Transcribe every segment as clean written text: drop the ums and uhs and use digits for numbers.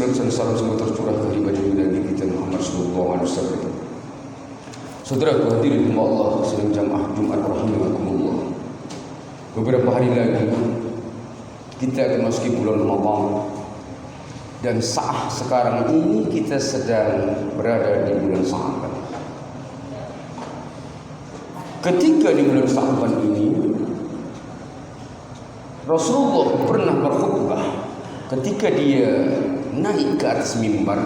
salam dan salam semoga tercurah dari baginda Nabi kita Muhammad sallallahu alaihi wasallam. Saudaraku hadirin Allah sedang jamaah Jumat rahimakumullah. Beberapa hari lagi kita akan masuki bulan Ramadan, dan sekarang ini kita sedang berada di bulan Sya'ban. Ketika di bulan Sya'ban ini Rasulullah pernah berkhutbah. Ketika dia naik ke atas mimbar,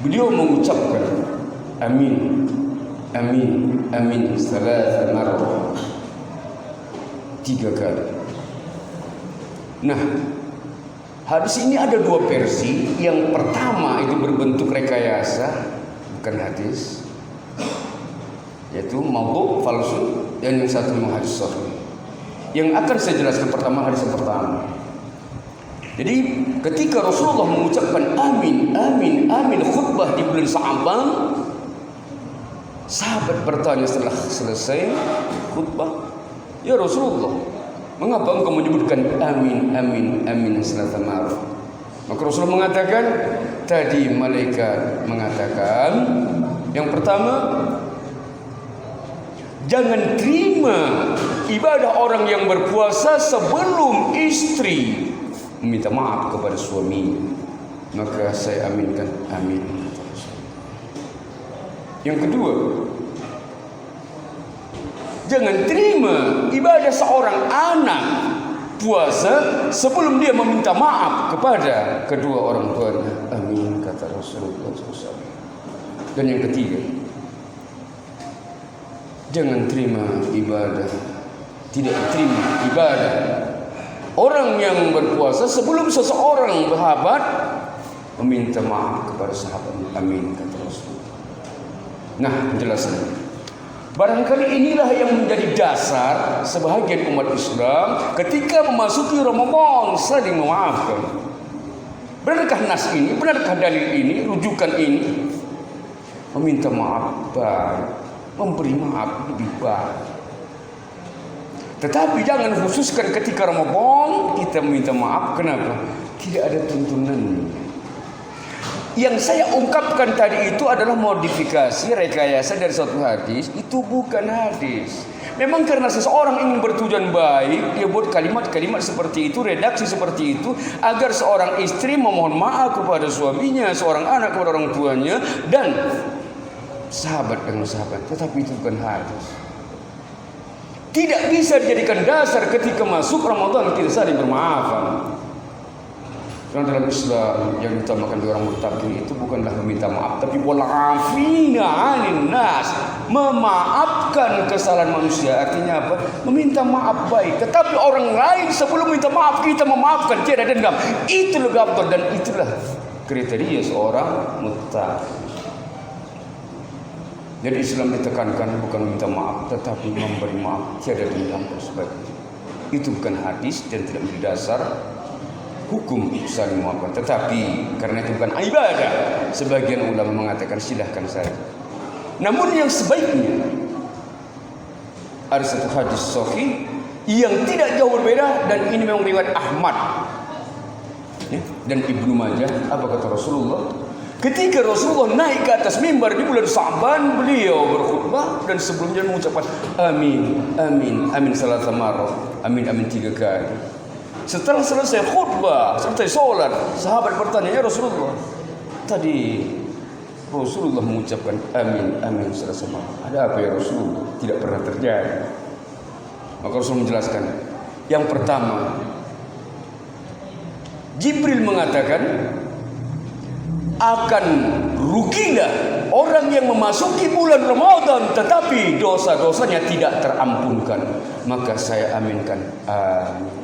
beliau mengucapkan amin, amin, amin salasa marrah, 3 kali. Nah, hadis ini ada 2 versi. Yang pertama itu berbentuk rekayasa, bukan hadis, yaitu maudhu' falsu, dan yang satu memang hadis sahih. Yang akan saya jelaskan pertama hadis yang pertama. Jadi ketika Rasulullah mengucapkan amin, amin, amin khutbah di bulan Sya'ban, sahabat bertanya setelah selesai khutbah, ya Rasulullah, mengapa engkau menyebutkan amin, amin, amin salasa marrah? Maka Rasulullah mengatakan, tadi malaikat mengatakan, yang pertama, jangan terima ibadah orang yang berpuasa sebelum istri meminta maaf kepada suami. Maka saya aminkan amin. Yang kedua, jangan terima ibadah seorang anak puasa sebelum dia meminta maaf kepada kedua orang tuanya. Amin, kata Rasulullah SAW. Dan yang ketiga, jangan terima ibadah, tidak terima ibadah orang yang berpuasa sebelum seseorang sahabat meminta maaf kepada sahabat. Amin, kata Rasulullah. Nah, penjelasannya, barangkali inilah yang menjadi dasar sebahagian umat Islam ketika memasuki Ramadan saling memaafkan. Benarkah nas ini, benarkah dalil ini, rujukan ini? Meminta maaf baik, memberi maaf lebih baik. Tetapi jangan khususkan ketika Ramadan kita meminta maaf. Kenapa? Tidak ada tuntunan. Yang saya ungkapkan tadi itu adalah modifikasi, rekayasa dari suatu hadis. Itu bukan hadis. Memang karena seseorang ingin bertujuan baik, dia buat kalimat-kalimat seperti itu, redaksi seperti itu, agar seorang istri memohon maaf kepada suaminya, seorang anak kepada orang tuanya, dan sahabat dengan sahabat. Tetapi itu bukan hadis. Tidak bisa dijadikan dasar ketika masuk Ramadan kita saling bermaafan. Karena dalam Islam yang diutamakan di orang mutakin itu bukanlah meminta maaf, tapi wal afina 'anil nas, memaafkan kesalahan manusia. Artinya apa? Meminta maaf baik. Tetapi orang lain sebelum minta maaf kita memaafkan, tiada dendam. Itu lebih afdal, dan itulah kriteria seorang muttaqi. Jadi Islam ditekankan bukan minta maaf, tetapi memberi maaf, tiada dendam dan sebagainya. Itu bukan hadis dan tidak menjadi dasar hukum saling memaafkan. Tetapi karena itu bukan ibadah, sebagian ulama mengatakan silahkan saja. Namun yang sebaiknya, ada satu hadis sahih yang tidak jauh berbeda, dan ini memang riwayat Ahmad dan Ibnu Majah. Apa kata Rasulullah? Ketika Rasulullah naik ke atas mimbar di bulan Sya'ban, beliau berkhutbah dan sebelumnya mengucapkan amin, amin, amin salasa marrah, amin, amin 3 kali. Setelah selesai khutbah, selesai sholat, sahabat bertanya, ya Rasulullah, tadi Rasulullah mengucapkan amin, amin salasa marrah, ada apa ya Rasulullah? Tidak pernah terjadi. Maka Rasul menjelaskan, yang pertama, Jibril mengatakan, akan rugilah orang yang memasuki bulan Ramadan tetapi dosa-dosanya tidak terampunkan. Maka saya aminkan amin.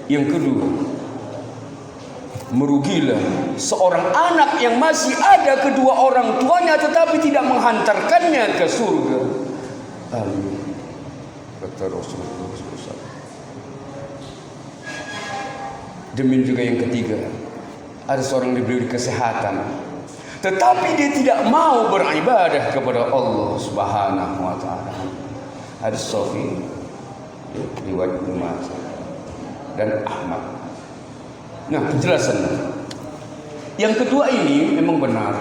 Yang kedua, merugilah seorang anak yang masih ada kedua orang tuanya tetapi tidak menghantarkannya ke surga. Amin, kata Rasulullah SAW. Demikian juga yang ketiga, ada seorang diberi kesehatan, tetapi dia tidak mau beribadah kepada Allah Subhanahu wa taala. Hadis sahih riwayat Ibnu Majah dan Ahmad. Nah, penjelasan. Yang kedua ini memang benar.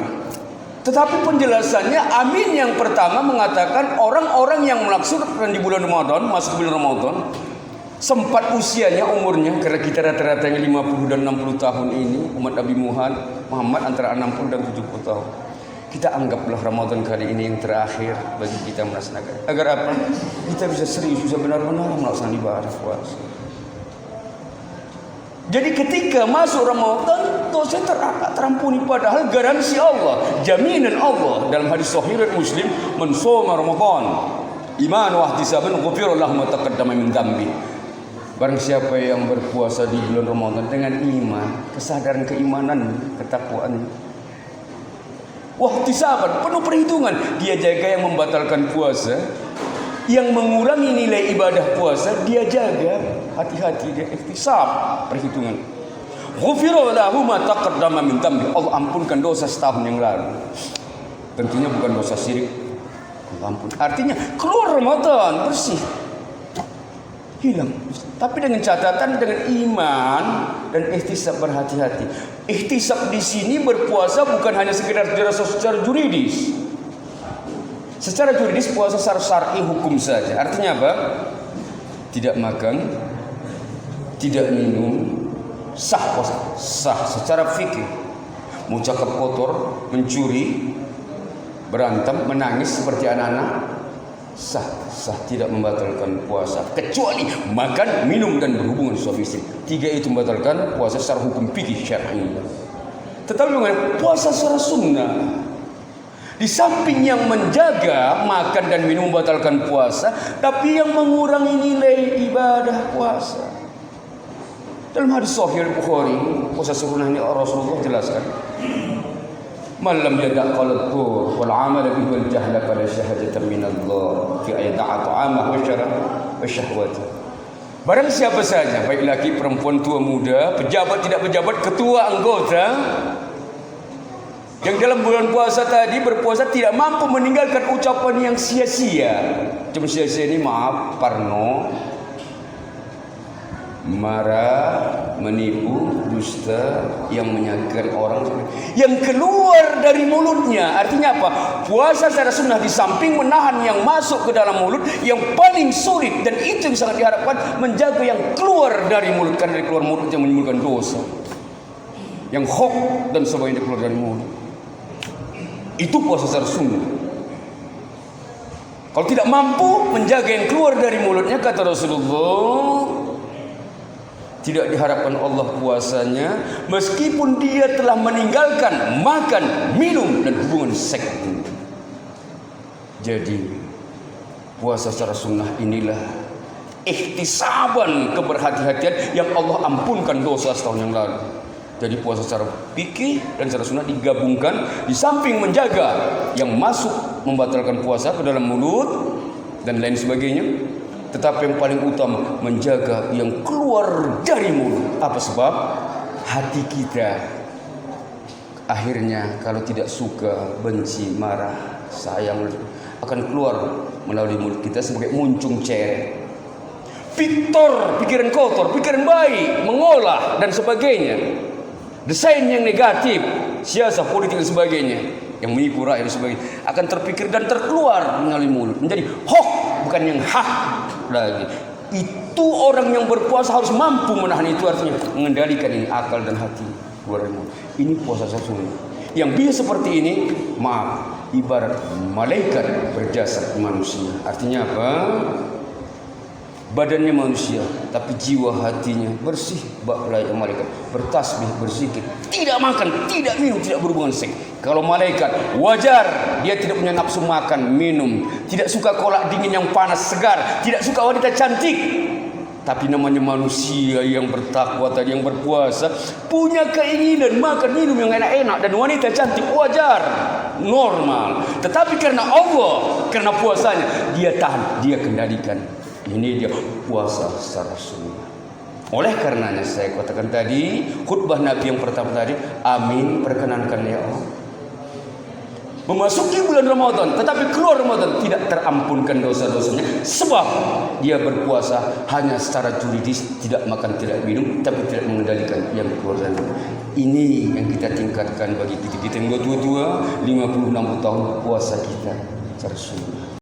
Tetapi penjelasannya amin yang pertama mengatakan orang-orang yang melaksanakan di bulan Ramadan, masuk bulan Ramadan, sempat usianya, umurnya, karena kita rata-ratanya 50 dan 60 tahun ini, umat Nabi Muhammad antara 60 dan 70 tahun. Kita anggaplah Ramadan kali ini yang terakhir bagi kita melaksanakan. Agar apa? Kita bisa serius, bisa benar-benar melaksanakan ibadah puasa. Jadi ketika masuk Ramadan, dosa terampuni, padahal garansi Allah, jaminan Allah dalam hadis sahih riwayat Muslim, "Man shoma Ramadan iman wa ihtisaban ghufira lahu ma taqaddama min dzambi." Barang siapa yang berpuasa di bulan Ramadan dengan iman, kesadaran keimanan, ketakwaan, wahtisaban, penuh perhitungan, dia jaga yang membatalkan puasa, yang mengurangi nilai ibadah puasa, dia jaga hati-hati, dia ihtisab, perhitungan. Ghufira lahu ma taqaddama min dzambi. Allah ampunkan dosa setahun yang lalu. Tentunya bukan dosa syirik. Allah ampun. Artinya keluar Ramadan bersih, hilang. Tapi dengan catatan, dengan iman dan ihtisab, berhati-hati. Ihtisab di sini berpuasa bukan hanya sekedar dirasa secara juridis. Secara juridis puasa secara syar'i hukum saja. Artinya apa? Tidak makan, tidak minum, sah puasa. Sah secara fikih. Mau cakap kotor, mencuri, berantem, menangis seperti anak-anak, sah tidak membatalkan puasa, kecuali makan, minum dan berhubungan suami istri. Tiga itu membatalkan puasa secara hukum fikih syar'i. Tetapi mengenai puasa secara sunnah, di samping yang menjaga makan dan minum membatalkan puasa, tapi yang mengurangi nilai ibadah puasa. Dalam hadis sahih Bukhari, puasa sunnah ini Rasulullah jelaskan, "Man lam yada' qalat tur wal 'amala bihi wal jahla fala syahadatan min Allah fi ayda'a ta'amah wa syarab wa syahwat." Barang siapa saja, baik laki, perempuan, tua, muda, pejabat, tidak pejabat, ketua, anggota, yang dalam bulan puasa tadi berpuasa tidak mampu meninggalkan ucapan yang sia-sia. Cuma sia-sia ini maaf, parno, marah, menipu, dusta, yang menyakitkan orang, yang keluar dari mulutnya. Artinya apa? Puasa secara sunnah di samping menahan yang masuk ke dalam mulut, yang paling sulit, dan itu yang sangat diharapkan, menjaga yang keluar dari mulut, karena dari keluar mulut yang menimbulkan dosa, yang khok dan sebagainya keluar dari mulut. Itu puasa secara sunnah. Kalau tidak mampu menjaga yang keluar dari mulutnya, kata Rasulullah, tidak diharapkan Allah puasanya, meskipun dia telah meninggalkan makan, minum, dan hubungan seks. Jadi puasa secara sunnah inilah ihtisaban, keberhati-hatian yang Allah ampunkan dosa setahun yang lalu. Jadi puasa secara fikih dan secara sunnah digabungkan, di samping menjaga yang masuk membatalkan puasa ke dalam mulut dan lain sebagainya, tetapi yang paling utama menjaga yang keluar dari mulut. Apa sebab? Hati kita akhirnya kalau tidak suka, benci, marah, sayang, akan keluar melalui mulut kita sebagai muncung ceret, Victor, pikiran kotor, pikiran baik, mengolah dan sebagainya. Desain yang negatif, siasat politik dan sebagainya, yang menipu rakyat dan sebagainya, akan terpikir dan terkeluar melalui mulut, menjadi hok, bukan yang hak lagi. Itu orang yang berpuasa harus mampu menahan itu, artinya mengendalikan ini akal dan hati keluar dari mulut. Ini puasa sunnah. Yang bisa seperti ini, maaf, ibarat malaikat berjasad manusia. Artinya apa? Badannya manusia, tapi jiwa hatinya bersih, bak layaknya malaikat, bertasbih, berzikir, tidak makan, tidak minum, tidak berhubungan seks. Kalau malaikat wajar, dia tidak punya nafsu makan, minum, tidak suka kolak dingin yang panas, segar, tidak suka wanita cantik. Tapi namanya manusia yang bertakwa tadi, yang berpuasa, punya keinginan makan, minum yang enak-enak dan wanita cantik, wajar, normal. Tetapi karena Allah, karena puasanya, dia tahan, dia kendalikan. Ini dia puasa secara sunnah. Oleh karenanya saya katakan tadi, khutbah Nabi yang pertama tadi, amin, perkenankan ya Allah. memasuki bulan Ramadan, tetapi keluar Ramadan tidak terampunkan dosa-dosanya, sebab dia berpuasa hanya secara juridis, tidak makan, tidak minum, tapi tidak mengendalikan yang keluar dari. Ini yang kita tingkatkan bagi kita yang tua-tua, 56 tahun puasa kita secara sunnah.